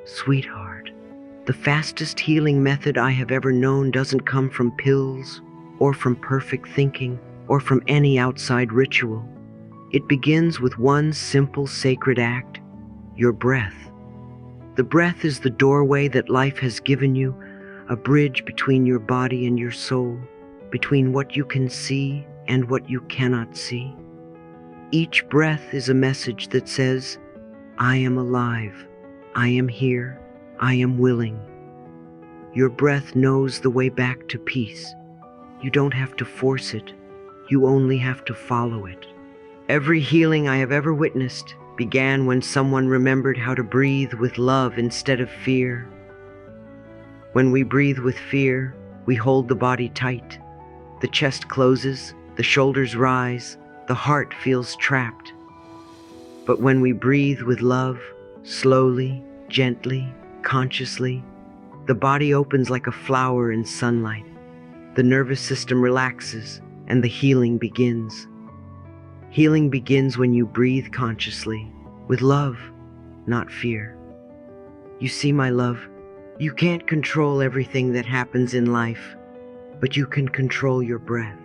Sweetheart, the fastest healing method I have ever known doesn't come from pills or from perfect thinking or from any outside ritual. It begins with one simple sacred act, your breath. The breath is the doorway that life has given you, a bridge between your body and your soul, between what you can see and what you cannot see. Each breath is a message that says, I am alive, I am here, I am willing. Your breath knows the way back to peace. You don't have to force it, you only have to follow it. Every healing I have ever witnessed began when someone remembered how to breathe with love instead of fear. When we breathe with fear, we hold the body tight. The chest closes, the shoulders rise, the heart feels trapped. But when we breathe with love, slowly, gently, consciously, the body opens like a flower in sunlight. The nervous system relaxes, and the healing begins. Healing begins when you breathe consciously, with love, not fear. You see, my love, you can't control everything that happens in life, but you can control your breath.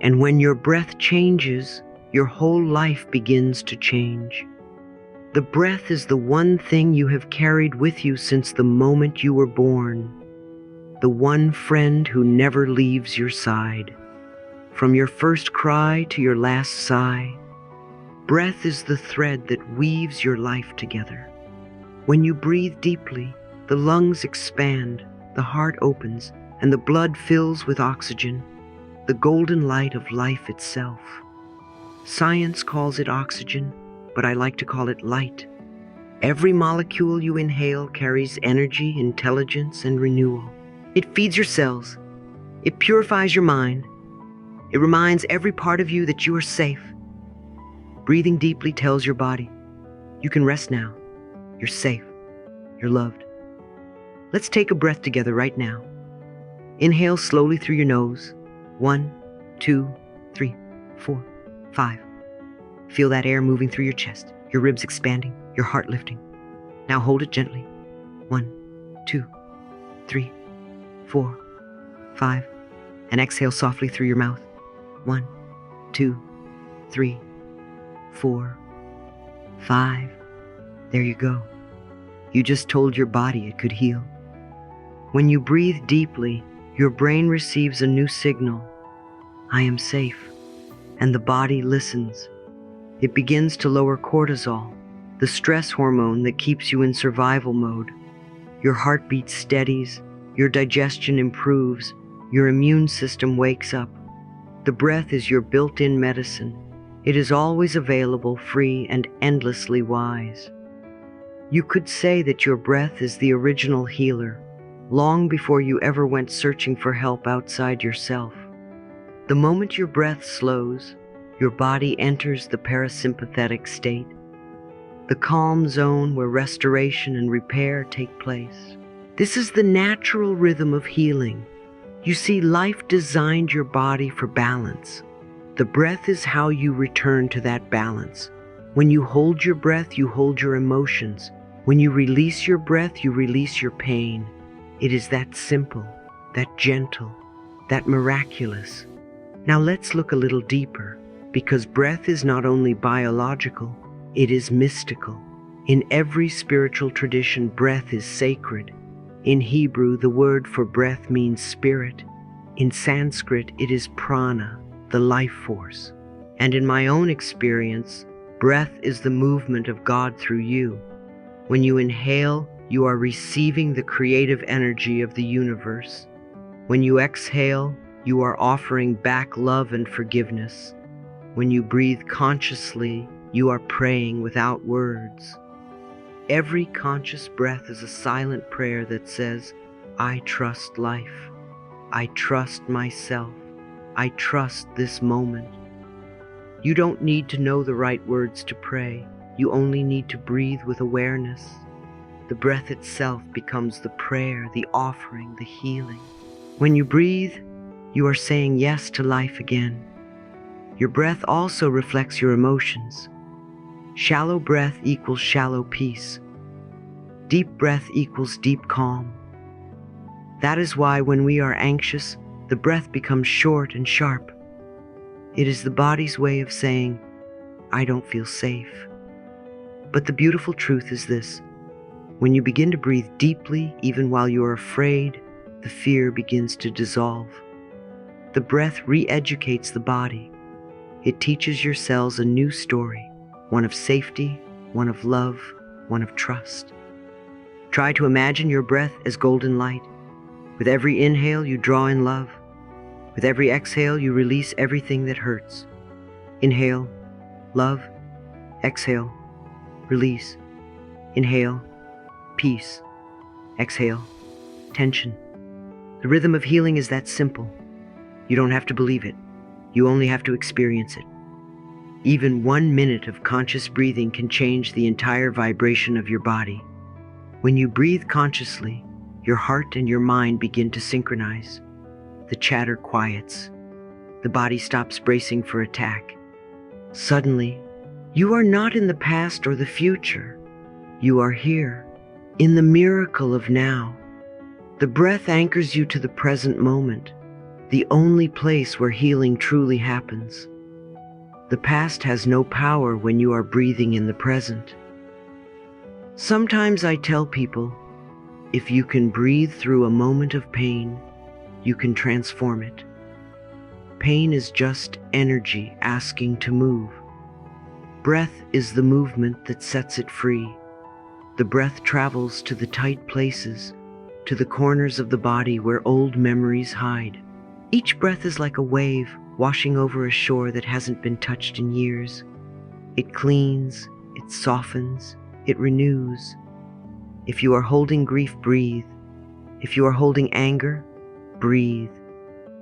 And when your breath changes, your whole life begins to change. The breath is the one thing you have carried with you since the moment you were born, the one friend who never leaves your side. From your first cry to your last sigh, breath is the thread that weaves your life together. When you breathe deeply, the lungs expand, the heart opens, and the blood fills with oxygen, the golden light of life itself. Science calls it oxygen, but I like to call it light. Every molecule you inhale carries energy, intelligence, and renewal. It feeds your cells. It purifies your mind. It reminds every part of you that you are safe. Breathing deeply tells your body, you can rest now. You're safe. You're loved. Let's take a breath together right now. Inhale slowly through your nose. 1, 2, 3, 4, 5. Feel that air moving through your chest, your ribs expanding, your heart lifting. Now hold it gently. 1, 2, 3, 4, 5. And exhale softly through your mouth. 1, 2, 3, 4, 5. There you go. You just told your body it could heal. When you breathe deeply, your brain receives a new signal. I am safe. And the body listens. It begins to lower cortisol, the stress hormone that keeps you in survival mode. Your heartbeat steadies, your digestion improves, your immune system wakes up. The breath is your built-in medicine. It is always available, free, and endlessly wise. You could say that your breath is the original healer, long before you ever went searching for help outside yourself. The moment your breath slows, your body enters the parasympathetic state, the calm zone where restoration and repair take place. This is the natural rhythm of healing. You see, life designed your body for balance. The breath is how you return to that balance. When you hold your breath, you hold your emotions. When you release your breath, you release your pain. It is that simple, that gentle, that miraculous. Now let's look a little deeper, because breath is not only biological, it is mystical. In every spiritual tradition, breath is sacred. In Hebrew, the word for breath means spirit. In Sanskrit, it is prana, the life force. And in my own experience, breath is the movement of God through you. When you inhale, you are receiving the creative energy of the universe. When you exhale, you are offering back love and forgiveness. When you breathe consciously, you are praying without words. Every conscious breath is a silent prayer that says, I trust life. I trust myself. I trust this moment. You don't need to know the right words to pray. You only need to breathe with awareness. The breath itself becomes the prayer, the offering, the healing. When you breathe, you are saying yes to life again. Your breath also reflects your emotions. Shallow breath equals shallow peace. Deep breath equals deep calm. That is why when we are anxious, the breath becomes short and sharp. It is the body's way of saying, I don't feel safe. But the beautiful truth is this: when you begin to breathe deeply, even while you are afraid, the fear begins to dissolve. The breath re-educates the body. It teaches your cells a new story, one of safety, one of love, one of trust. Try to imagine your breath as golden light. With every inhale, you draw in love. With every exhale, you release everything that hurts. Inhale, love. Exhale, release. Inhale, peace. Exhale, tension. The rhythm of healing is that simple. You don't have to believe it. You only have to experience it. Even 1 minute of conscious breathing can change the entire vibration of your body. When you breathe consciously, your heart and your mind begin to synchronize. The chatter quiets. The body stops bracing for attack. Suddenly, you are not in the past or the future. You are here, in the miracle of now. The breath anchors you to the present moment, the only place where healing truly happens. The past has no power when you are breathing in the present. Sometimes I tell people, if you can breathe through a moment of pain, you can transform it. Pain is just energy asking to move. Breath is the movement that sets it free. The breath travels to the tight places, to the corners of the body where old memories hide. Each breath is like a wave washing over a shore that hasn't been touched in years. It cleans, it softens, it renews. If you are holding grief, breathe. If you are holding anger, breathe.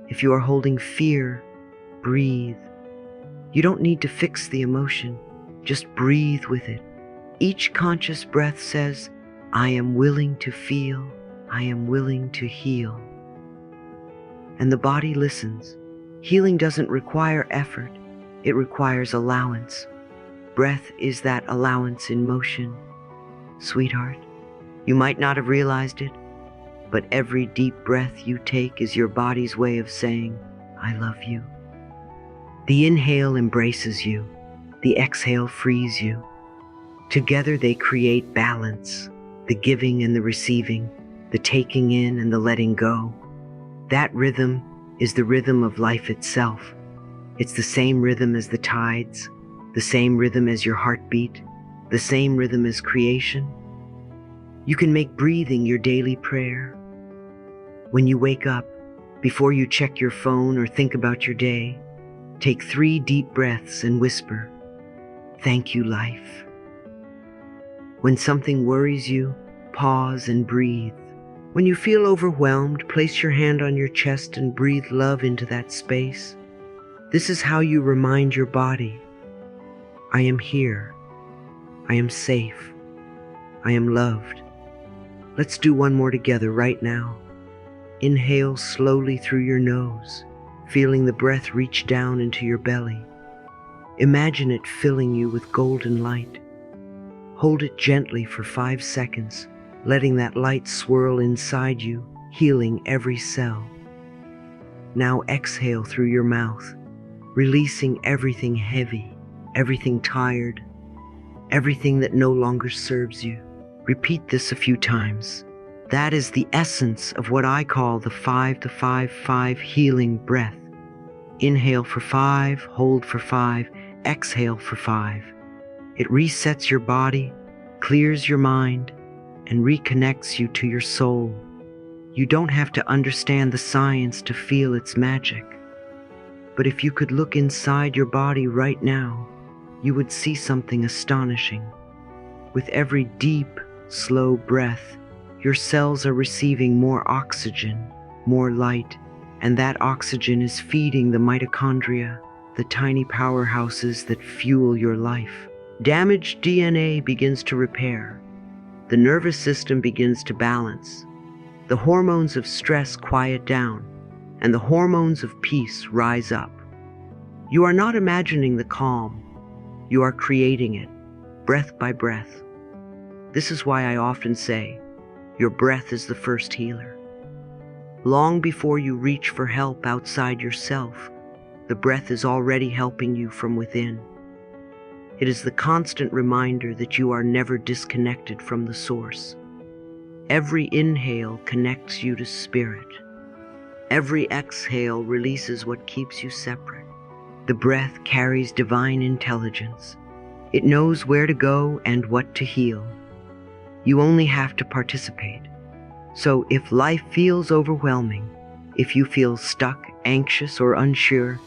If you are holding fear, breathe. You don't need to fix the emotion, just breathe with it. Each conscious breath says, I am willing to feel, I am willing to heal. And the body listens. Healing doesn't require effort, it requires allowance. Breath is that allowance in motion. Sweetheart, you might not have realized it, but every deep breath you take is your body's way of saying, I love you. The inhale embraces you, the exhale frees you. Together they create balance, the giving and the receiving, the taking in and the letting go. That rhythm is the rhythm of life itself. It's the same rhythm as the tides, the same rhythm as your heartbeat, the same rhythm as creation. You can make breathing your daily prayer. When you wake up, before you check your phone or think about your day, take 3 deep breaths and whisper, thank you, life. When something worries you, pause and breathe. When you feel overwhelmed, place your hand on your chest and breathe love into that space. This is how you remind your body, I am here. I am safe. I am loved. Let's do one more together right now. Inhale slowly through your nose, feeling the breath reach down into your belly. Imagine it filling you with golden light. Hold it gently for 5 seconds, letting that light swirl inside you, healing every cell. Now exhale through your mouth, releasing everything heavy, everything tired, everything that no longer serves you. Repeat this a few times. That is the essence of what I call the 5-5-5 healing breath. Inhale for 5, hold for 5, exhale for 5. It resets your body, clears your mind, and reconnects you to your soul. You don't have to understand the science to feel its magic. But if you could look inside your body right now, you would see something astonishing. With every deep, slow breath, your cells are receiving more oxygen, more light, and that oxygen is feeding the mitochondria, the tiny powerhouses that fuel your life. Damaged DNA begins to repair. The nervous system begins to balance. The hormones of stress quiet down, and the hormones of peace rise up. You are not imagining the calm. You are creating it, breath by breath. This is why I often say, your breath is the first healer. Long before you reach for help outside yourself, the breath is already helping you from within. It is the constant reminder that you are never disconnected from the source. Every inhale connects you to spirit. Every exhale releases what keeps you separate. The breath carries divine intelligence. It knows where to go and what to heal. You only have to participate. So if life feels overwhelming, if you feel stuck, anxious, or unsure,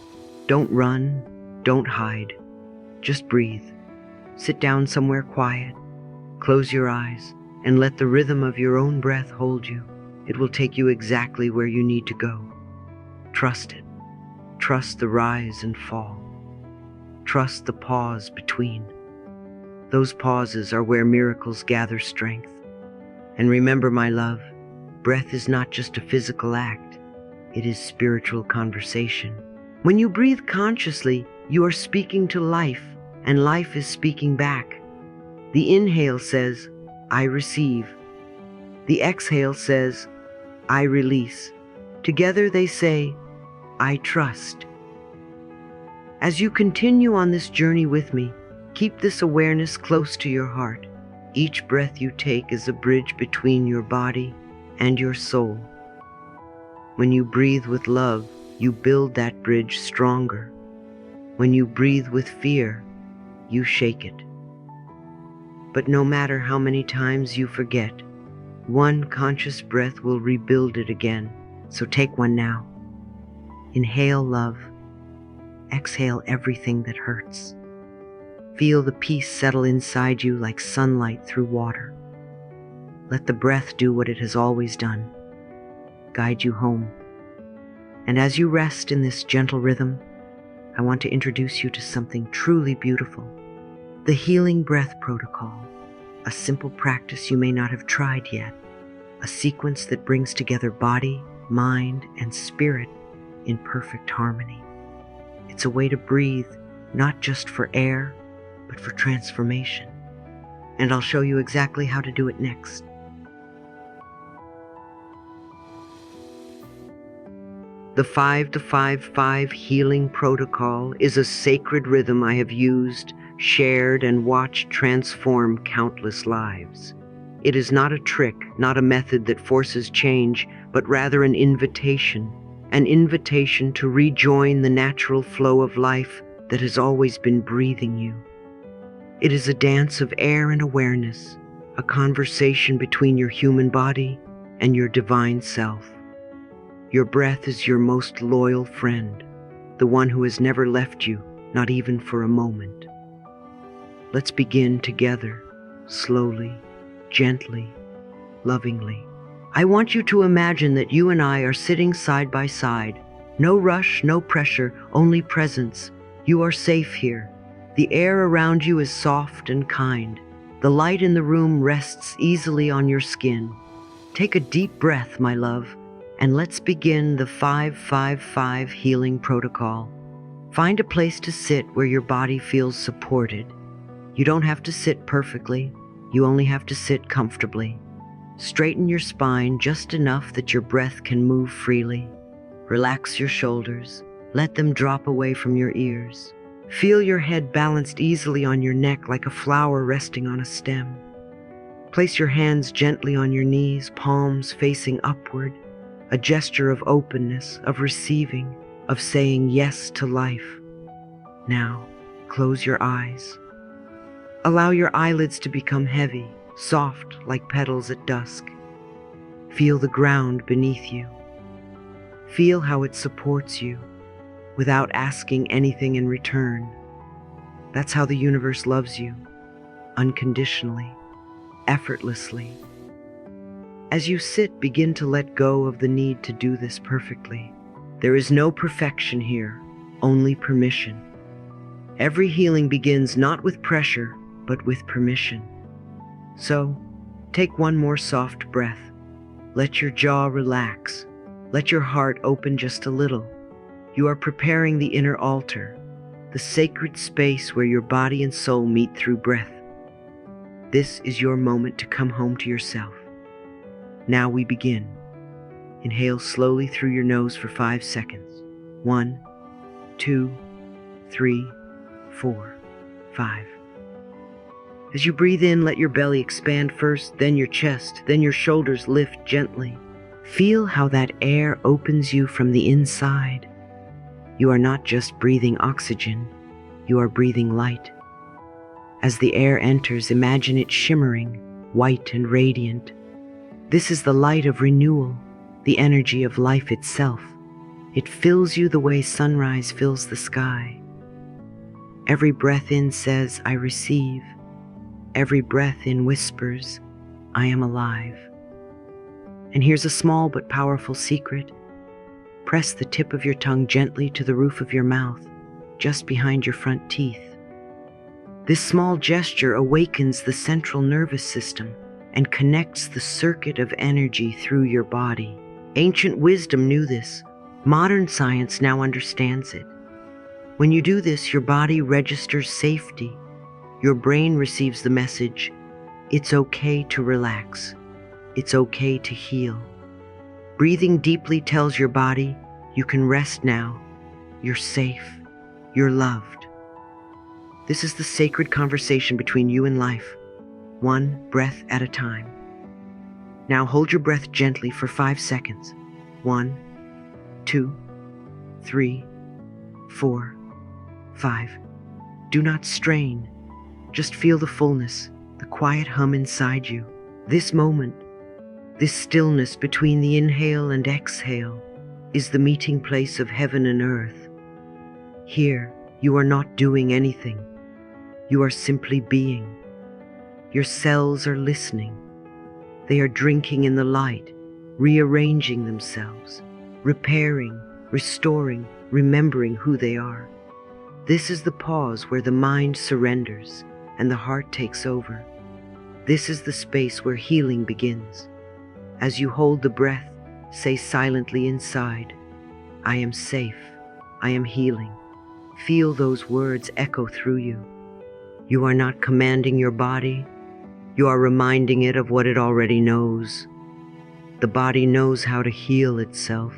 don't run, don't hide. Just breathe. Sit down somewhere quiet, close your eyes, and let the rhythm of your own breath hold you. It will take you exactly where you need to go. Trust it. Trust the rise and fall. Trust the pause between. Those pauses are where miracles gather strength. And remember, my love, breath is not just a physical act. It is spiritual conversation. When you breathe consciously, you are speaking to life, and life is speaking back. The inhale says, I receive. The exhale says, I release. Together they say, I trust. As you continue on this journey with me, keep this awareness close to your heart. Each breath you take is a bridge between your body and your soul. When you breathe with love, you build that bridge stronger. When you breathe with fear, you shake it. But no matter how many times you forget, one conscious breath will rebuild it again. So take one now. Inhale love. Exhale everything that hurts. Feel the peace settle inside you like sunlight through water. Let the breath do what it has always done, guide you home. And as you rest in this gentle rhythm, I want to introduce you to something truly beautiful. The Healing Breath Protocol, a simple practice you may not have tried yet, a sequence that brings together body, mind, and spirit in perfect harmony. It's a way to breathe, not just for air, but for transformation. And I'll show you exactly how to do it next. The 5-5-5 Healing Protocol is a sacred rhythm I have used, shared, and watched transform countless lives. It is not a trick, not a method that forces change, but rather an invitation to rejoin the natural flow of life that has always been breathing you. It is a dance of air and awareness, a conversation between your human body and your divine self. Your breath is your most loyal friend, the one who has never left you, not even for a moment. Let's begin together, slowly, gently, lovingly. I want you to imagine that you and I are sitting side by side. No rush, no pressure, only presence. You are safe here. The air around you is soft and kind. The light in the room rests easily on your skin. Take a deep breath, my love, and let's begin the 5-5-5 Healing Protocol. Find a place to sit where your body feels supported. You don't have to sit perfectly. You only have to sit comfortably. Straighten your spine just enough that your breath can move freely. Relax your shoulders. Let them drop away from your ears. Feel your head balanced easily on your neck like a flower resting on a stem. Place your hands gently on your knees, palms facing upward, a gesture of openness, of receiving, of saying yes to life. Now, close your eyes. Allow your eyelids to become heavy, soft like petals at dusk. Feel the ground beneath you. Feel how it supports you without asking anything in return. That's how the universe loves you, unconditionally, effortlessly. As you sit, begin to let go of the need to do this perfectly. There is no perfection here, only permission. Every healing begins not with pressure, but with permission. So, take one more soft breath. Let your jaw relax. Let your heart open just a little. You are preparing the inner altar, the sacred space where your body and soul meet through breath. This is your moment to come home to yourself. Now we begin. Inhale slowly through your nose for 5 seconds. 1, 2, 3, 4, 5. As you breathe in, let your belly expand first, then your chest, then your shoulders lift gently. Feel how that air opens you from the inside. You are not just breathing oxygen, you are breathing light. As the air enters, imagine it shimmering, white and radiant. This is the light of renewal, the energy of life itself. It fills you the way sunrise fills the sky. Every breath in says, I receive. Every breath in whispers, I am alive. And here's a small but powerful secret. Press the tip of your tongue gently to the roof of your mouth, just behind your front teeth. This small gesture awakens the central nervous system and connects the circuit of energy through your body. Ancient wisdom knew this. Modern science now understands it. When you do this, your body registers safety. Your brain receives the message, it's okay to relax. It's okay to heal. Breathing deeply tells your body, you can rest now. You're safe. You're loved. This is the sacred conversation between you and life, one breath at a time. Now hold your breath gently for 5 seconds. 1, 2, 3, 4, 5. Do not strain. Just feel the fullness, the quiet hum inside you. This moment, this stillness between the inhale and exhale, is the meeting place of heaven and earth. Here, you are not doing anything. You are simply being. Your cells are listening. They are drinking in the light, rearranging themselves, repairing, restoring, remembering who they are. This is the pause where the mind surrenders and the heart takes over. This is the space where healing begins. As you hold the breath, say silently inside, I am safe, I am healing. Feel those words echo through you. You are not commanding your body, you are reminding it of what it already knows. The body knows how to heal itself.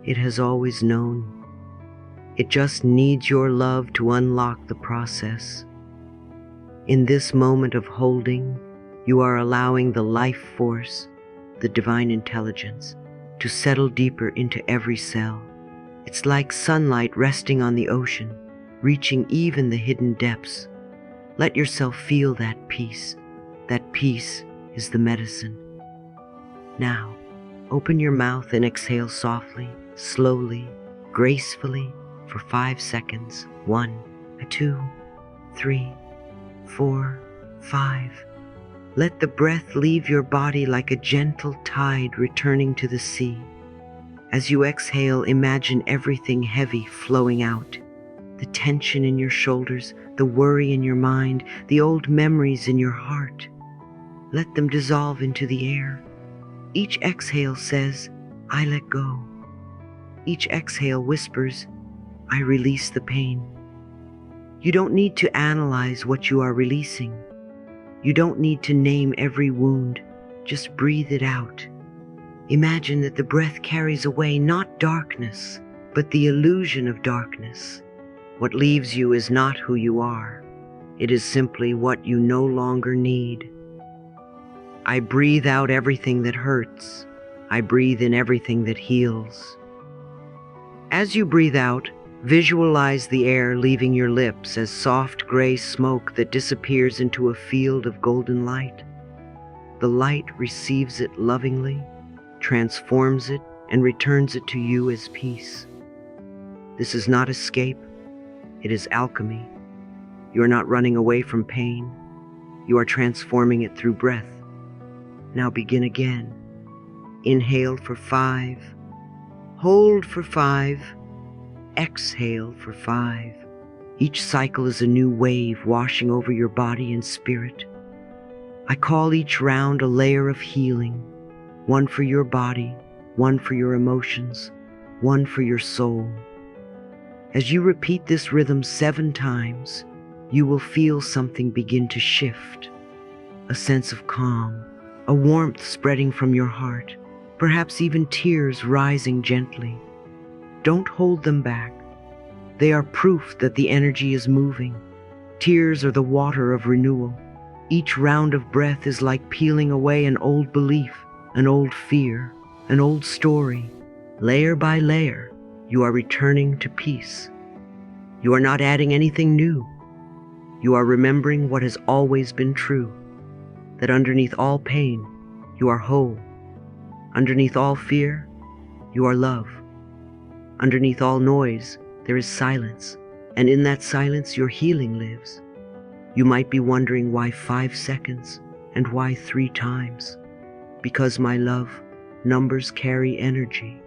It has always known. It just needs your love to unlock the process. In this moment of holding, you are allowing the life force, the divine intelligence, to settle deeper into every cell. It's like sunlight resting on the ocean, reaching even the hidden depths. Let yourself feel that peace. That peace is the medicine. Now, open your mouth and exhale softly, slowly, gracefully for 5 seconds. 1, 2, 3, 4, 5. Let the breath leave your body like a gentle tide returning to the sea. As you exhale, imagine everything heavy flowing out. The tension in your shoulders, the worry in your mind, the old memories in your heart. Let them dissolve into the air. Each exhale says, I let go. Each exhale whispers, I release the pain. You don't need to analyze what you are releasing. You don't need to name every wound. Just breathe it out. Imagine that the breath carries away not darkness, but the illusion of darkness. What leaves you is not who you are. It is simply what you no longer need. I breathe out everything that hurts. I breathe in everything that heals. As you breathe out, visualize the air leaving your lips as soft gray smoke that disappears into a field of golden light. The light receives it lovingly, transforms it, and returns it to you as peace. This is not escape. It is alchemy. You are not running away from pain. You are transforming it through breath. Now begin again. Inhale for 5. Hold for 5. Exhale for 5. Each cycle is a new wave washing over your body and spirit. I call each round a layer of healing, one for your body, one for your emotions, one for your soul. As you repeat this rhythm 7 times, you will feel something begin to shift. a sense of calm, a warmth spreading from your heart, perhaps even tears rising gently. Don't hold them back. They are proof that the energy is moving. Tears are the water of renewal. Each round of breath is like peeling away an old belief, an old fear, an old story. Layer by layer, you are returning to peace. You are not adding anything new. You are remembering what has always been true, that underneath all pain, you are whole. Underneath all fear, you are love. Underneath all noise, there is silence, and in that silence, your healing lives. You might be wondering why 5 seconds and why 3 times. Because, my love, numbers carry energy.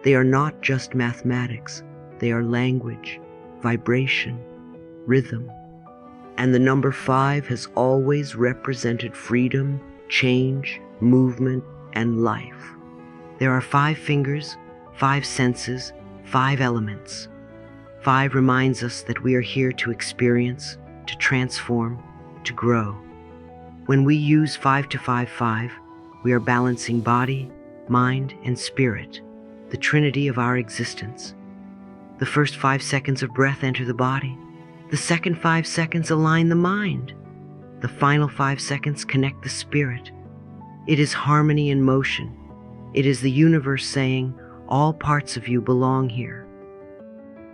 They are not just mathematics. They are language, vibration, rhythm. And the number 5 has always represented freedom, change, movement, and life. There are 5 fingers, 5 senses, 5 elements. 5 reminds us that we are here to experience, to transform, to grow. When we use 5 to 5, we are balancing body, mind, and spirit, the trinity of our existence. The first 5 seconds of breath enter the body. The second 5 seconds align the mind. The final 5 seconds connect the spirit. It is harmony in motion. It is the universe saying, all parts of you belong here.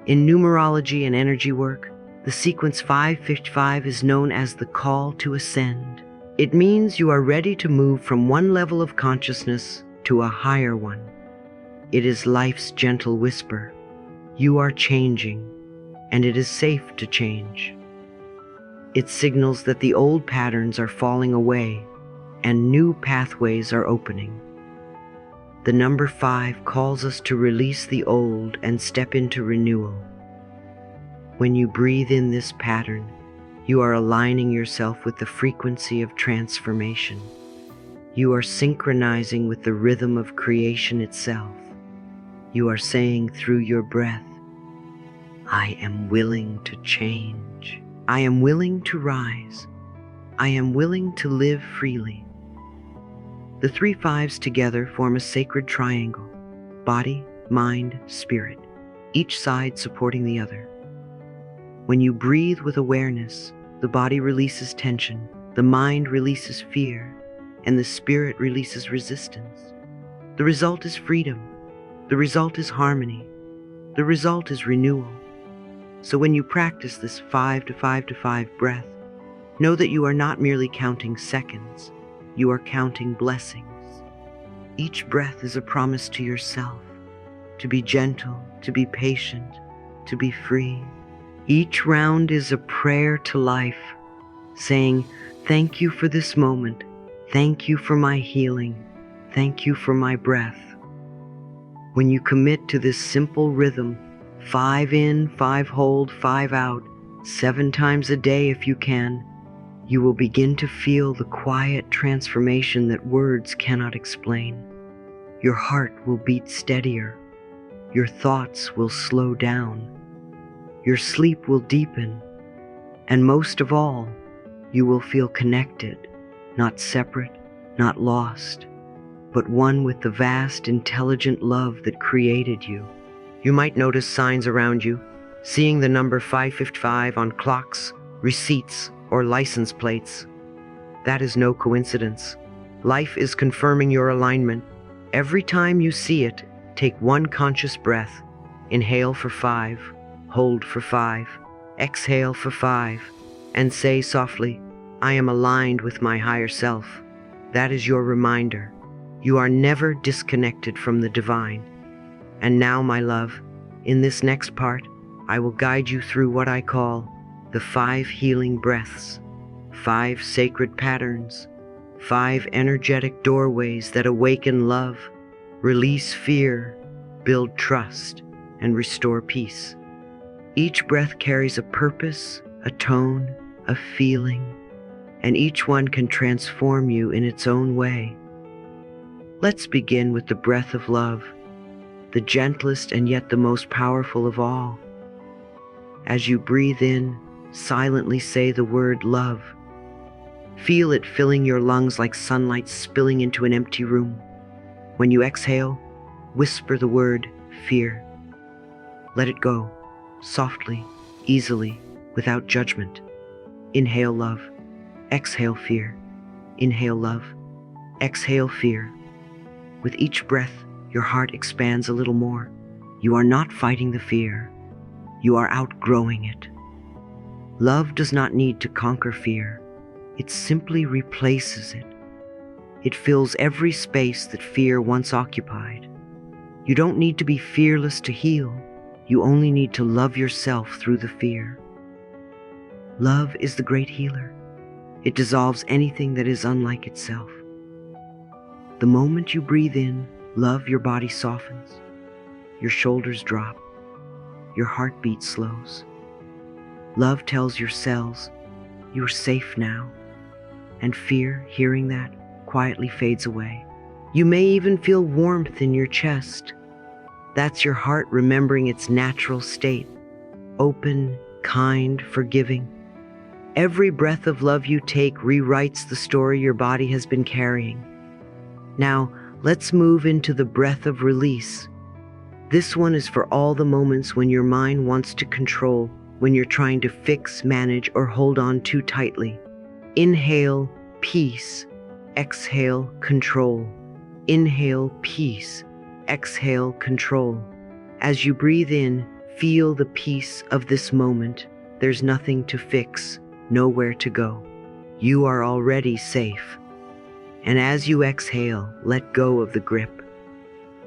In numerology and energy work, the sequence 555 is known as the call to ascend. It means you are ready to move from one level of consciousness to a higher one. It is life's gentle whisper. You are changing, and it is safe to change. It signals that the old patterns are falling away and new pathways are opening. The number 5 calls us to release the old and step into renewal. When you breathe in this pattern, you are aligning yourself with the frequency of transformation. You are synchronizing with the rhythm of creation itself. You are saying through your breath, I am willing to change. I am willing to rise. I am willing to live freely. The 3 5s together form a sacred triangle: body, mind, spirit, each side supporting the other. When you breathe with awareness, the body releases tension, the mind releases fear, and the spirit releases resistance. The result is freedom. The result is harmony. The result is renewal. So when you practice this 5 to 5 breath, know that you are not merely counting seconds, you are counting blessings. Each breath is a promise to yourself, to be gentle, to be patient, to be free. Each round is a prayer to life, saying, thank you for this moment, thank you for my healing, thank you for my breath. When you commit to this simple rhythm, 5 in, 5 hold, 5 out, 7 times a day if you can, you will begin to feel the quiet transformation that words cannot explain. Your heart will beat steadier. Your thoughts will slow down. Your sleep will deepen. And most of all, you will feel connected, not separate, not lost, but one with the vast, intelligent love that created you. You might notice signs around you, seeing the number 555 on clocks, receipts, or license plates. That is no coincidence. Life is confirming your alignment. Every time you see it, take 1 conscious breath. Inhale for 5, hold for 5, exhale for 5, and say softly, I am aligned with my higher self. That is your reminder. You are never disconnected from the divine. And now, my love, in this next part, I will guide you through what I call the 5 healing breaths, 5 sacred patterns, 5 energetic doorways that awaken love, release fear, build trust, and restore peace. Each breath carries a purpose, a tone, a feeling, and each one can transform you in its own way. Let's begin with the breath of love, the gentlest and yet the most powerful of all. As you breathe in, silently say the word love. Feel it filling your lungs like sunlight spilling into an empty room. When you exhale, whisper the word fear. Let it go, softly, easily, without judgment. Inhale love, exhale fear. Inhale love, exhale fear. With each breath, your heart expands a little more. You are not fighting the fear. You are outgrowing it. Love does not need to conquer fear. It simply replaces it. It fills every space that fear once occupied. You don't need to be fearless to heal. You only need to love yourself through the fear. Love is the great healer. It dissolves anything that is unlike itself. The moment you breathe in love, your body softens. Your shoulders drop. Your heartbeat slows. Love tells your cells, you are safe now. And fear, hearing that, quietly fades away. You may even feel warmth in your chest. That's your heart remembering its natural state. Open, kind, forgiving. Every breath of love you take rewrites the story your body has been carrying. Now, let's move into the breath of release. This one is for all the moments when your mind wants to control, when you're trying to fix, manage, or hold on too tightly. Inhale, peace. Exhale, control. Inhale, peace. Exhale, control. As you breathe in, feel the peace of this moment. There's nothing to fix, nowhere to go. You are already safe. And as you exhale, let go of the grip,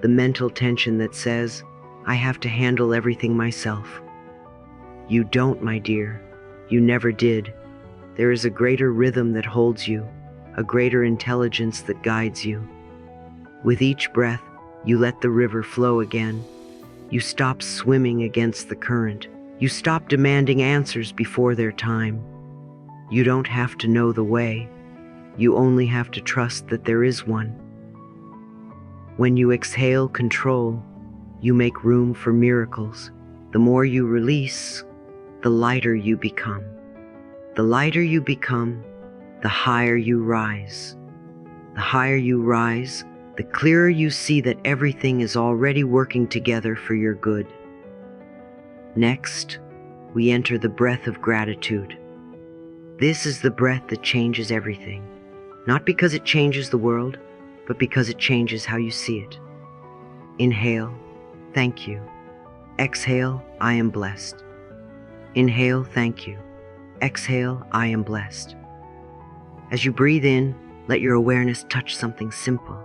the mental tension that says, I have to handle everything myself. You don't, my dear. You never did. There is a greater rhythm that holds you, a greater intelligence that guides you. With each breath, you let the river flow again. You stop swimming against the current. You stop demanding answers before their time. You don't have to know the way. You only have to trust that there is one. When you exhale control, you make room for miracles. The more you release, the lighter you become. The lighter you become, the higher you rise. The higher you rise, the clearer you see that everything is already working together for your good. Next, we enter the breath of gratitude. This is the breath that changes everything. Not because it changes the world, but because it changes how you see it. Inhale, thank you. Exhale, I am blessed. Inhale, thank you. Exhale, I am blessed. As you breathe in, let your awareness touch something simple.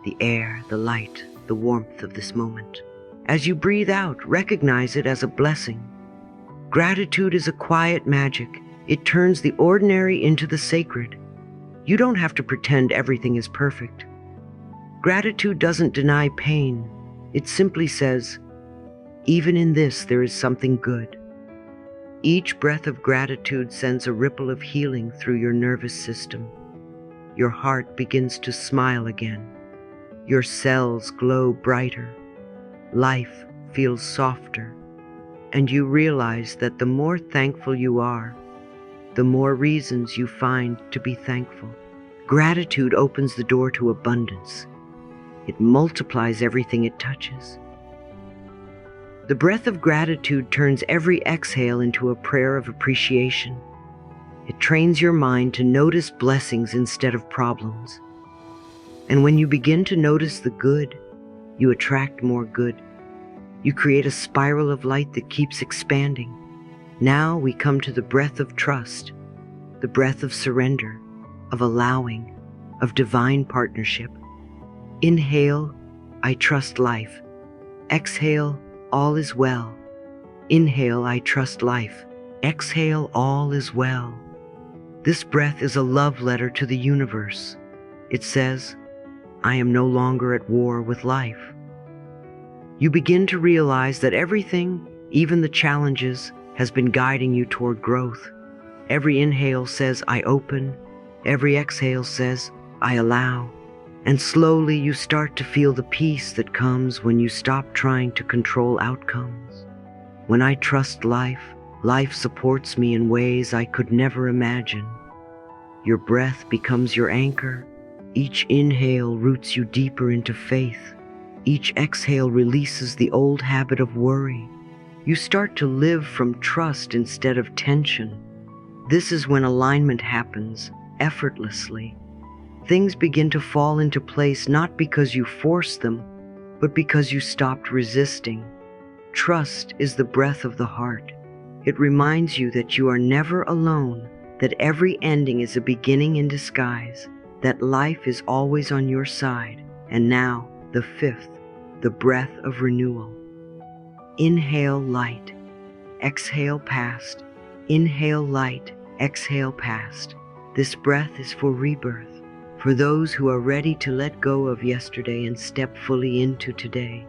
The air, the light, the warmth of this moment. As you breathe out, recognize it as a blessing. Gratitude is a quiet magic. It turns the ordinary into the sacred. You don't have to pretend everything is perfect. Gratitude doesn't deny pain. It simply says, even in this there is something good. Each breath of gratitude sends a ripple of healing through your nervous system. Your heart begins to smile again. Your cells glow brighter. Life feels softer. And you realize that the more thankful you are, the more reasons you find to be thankful. Gratitude opens the door to abundance. It multiplies everything it touches. The breath of gratitude turns every exhale into a prayer of appreciation. It trains your mind to notice blessings instead of problems. And when you begin to notice the good, you attract more good. You create a spiral of light that keeps expanding. Now we come to the breath of trust, the breath of surrender, of allowing, of divine partnership. Inhale, I trust life. Exhale, all is well. Inhale, I trust life. Exhale, all is well. This breath is a love letter to the universe. It says, I am no longer at war with life. You begin to realize that everything, even the challenges, has been guiding you toward growth. Every inhale says, I open. Every exhale says, I allow. And slowly you start to feel the peace that comes when you stop trying to control outcomes. When I trust life, life supports me in ways I could never imagine. Your breath becomes your anchor. Each inhale roots you deeper into faith. Each exhale releases the old habit of worry. You start to live from trust instead of tension. This is when alignment happens, effortlessly. Things begin to fall into place not because you forced them, but because you stopped resisting. Trust is the breath of the heart. It reminds you that you are never alone, that every ending is a beginning in disguise, that life is always on your side. And now, the fifth, the breath of renewal. Inhale light, exhale past. Inhale light, exhale past. This breath is for rebirth, for those who are ready to let go of yesterday and step fully into today.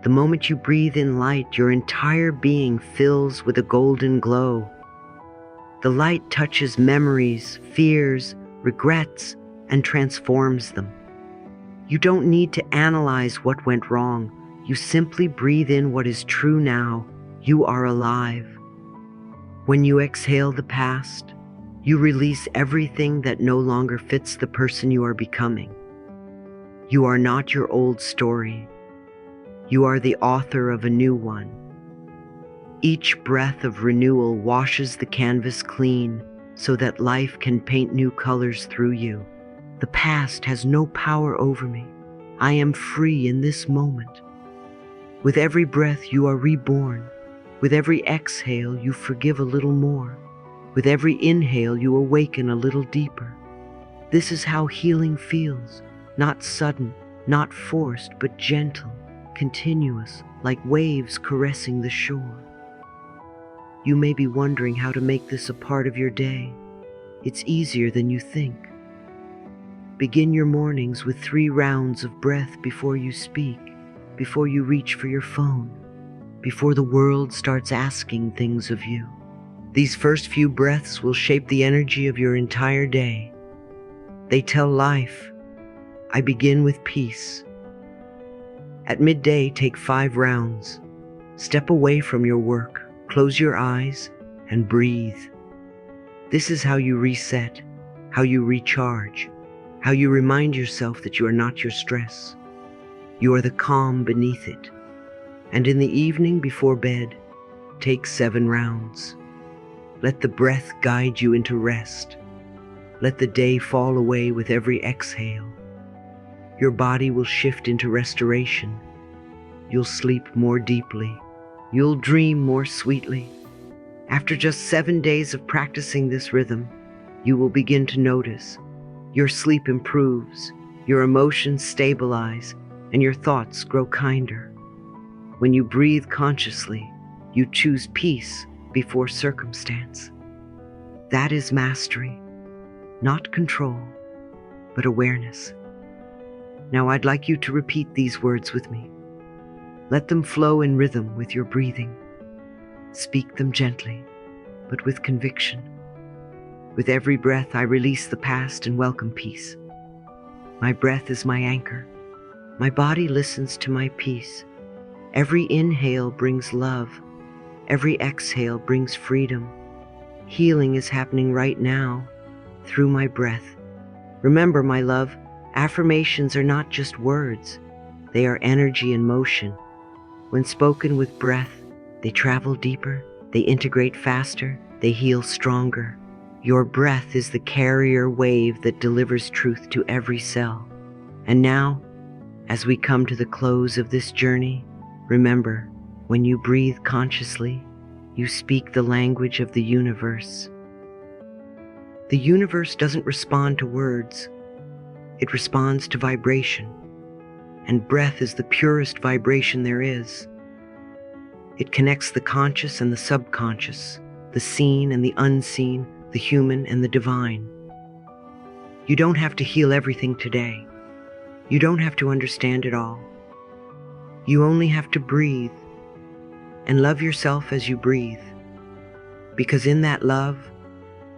The moment you breathe in light, your entire being fills with a golden glow. The light touches memories, fears, regrets, and transforms them. You don't need to analyze what went wrong. You simply breathe in what is true now. You are alive. When you exhale the past, you release everything that no longer fits the person you are becoming. You are not your old story. You are the author of a new one. Each breath of renewal washes the canvas clean so that life can paint new colors through you. The past has no power over me. I am free in this moment. With every breath, you are reborn. With every exhale, you forgive a little more. With every inhale, you awaken a little deeper. This is how healing feels, not sudden, not forced, but gentle, continuous, like waves caressing the shore. You may be wondering how to make this a part of your day. It's easier than you think. Begin your mornings with 3 rounds of breath before you speak, before you reach for your phone, before the world starts asking things of you. These first few breaths will shape the energy of your entire day. They tell life, I begin with peace. At midday, take 5 rounds. Step away from your work, close your eyes, and breathe. This is how you reset, how you recharge, how you remind yourself that you are not your stress. You are the calm beneath it. And in the evening before bed, take 7 rounds. Let the breath guide you into rest. Let the day fall away with every exhale. Your body will shift into restoration. You'll sleep more deeply. You'll dream more sweetly. After just 7 days of practicing this rhythm, you will begin to notice. Your sleep improves, your emotions stabilize, and your thoughts grow kinder. When you breathe consciously, you choose peace before circumstance. That is mastery, not control, but awareness. Now I'd like you to repeat these words with me. Let them flow in rhythm with your breathing. Speak them gently, but with conviction. With every breath, I release the past and welcome peace. My breath is my anchor. My body listens to my peace. Every inhale brings love. Every exhale brings freedom. Healing is happening right now through my breath. Remember, my love, affirmations are not just words. They are energy in motion. When spoken with breath, they travel deeper, they integrate faster, they heal stronger. Your breath is the carrier wave that delivers truth to every cell. And now, as we come to the close of this journey, remember, when you breathe consciously, you speak the language of the universe. The universe doesn't respond to words. It responds to vibration. And breath is the purest vibration there is. It connects the conscious and the subconscious, the seen and the unseen, the human and the divine. You don't have to heal everything today. You don't have to understand it all. You only have to breathe and love yourself as you breathe. Because in that love,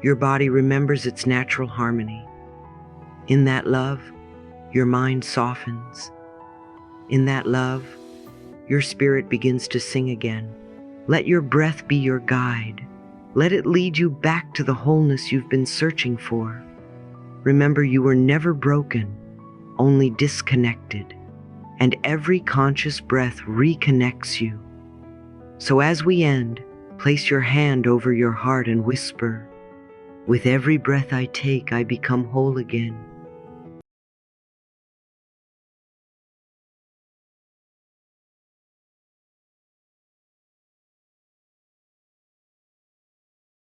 your body remembers its natural harmony. In that love, your mind softens. In that love, your spirit begins to sing again. Let your breath be your guide. Let it lead you back to the wholeness you've been searching for. Remember, you were never broken, only disconnected, and every conscious breath reconnects you. So as we end, place your hand over your heart and whisper, "With every breath I take, I become whole again."